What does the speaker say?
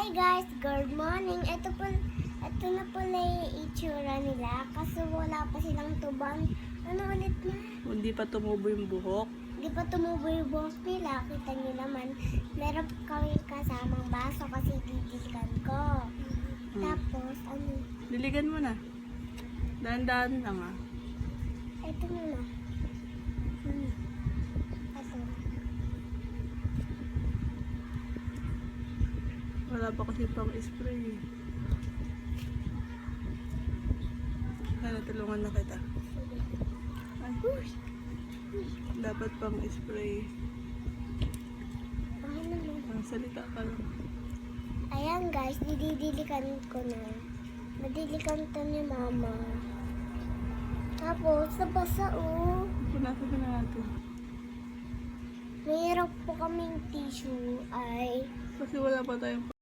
guys, good morning. Ito na pala yung itsura nila kasi wala pa silang tuban. Ano ulit na? Hindi pa tumubo yung buhok. Hindi pa tumubo yung buhok nila. Kita niyo naman, meron kami kasamang baso kasi didilikan ko. Tapos, Diligan mo na. Dahan-dahan lang ah. ito muna. Ito. Wala pa kasi pang spray. Kaya tulungan na kita. Ay, dapat pang spray. Ang salita ka lang. Ayan guys, didilikan ko na. Madilikan to ni mama. Tapos, nabasa Punasan na natin. Mayroon po kaming tissue ay Kasi wala pa tayong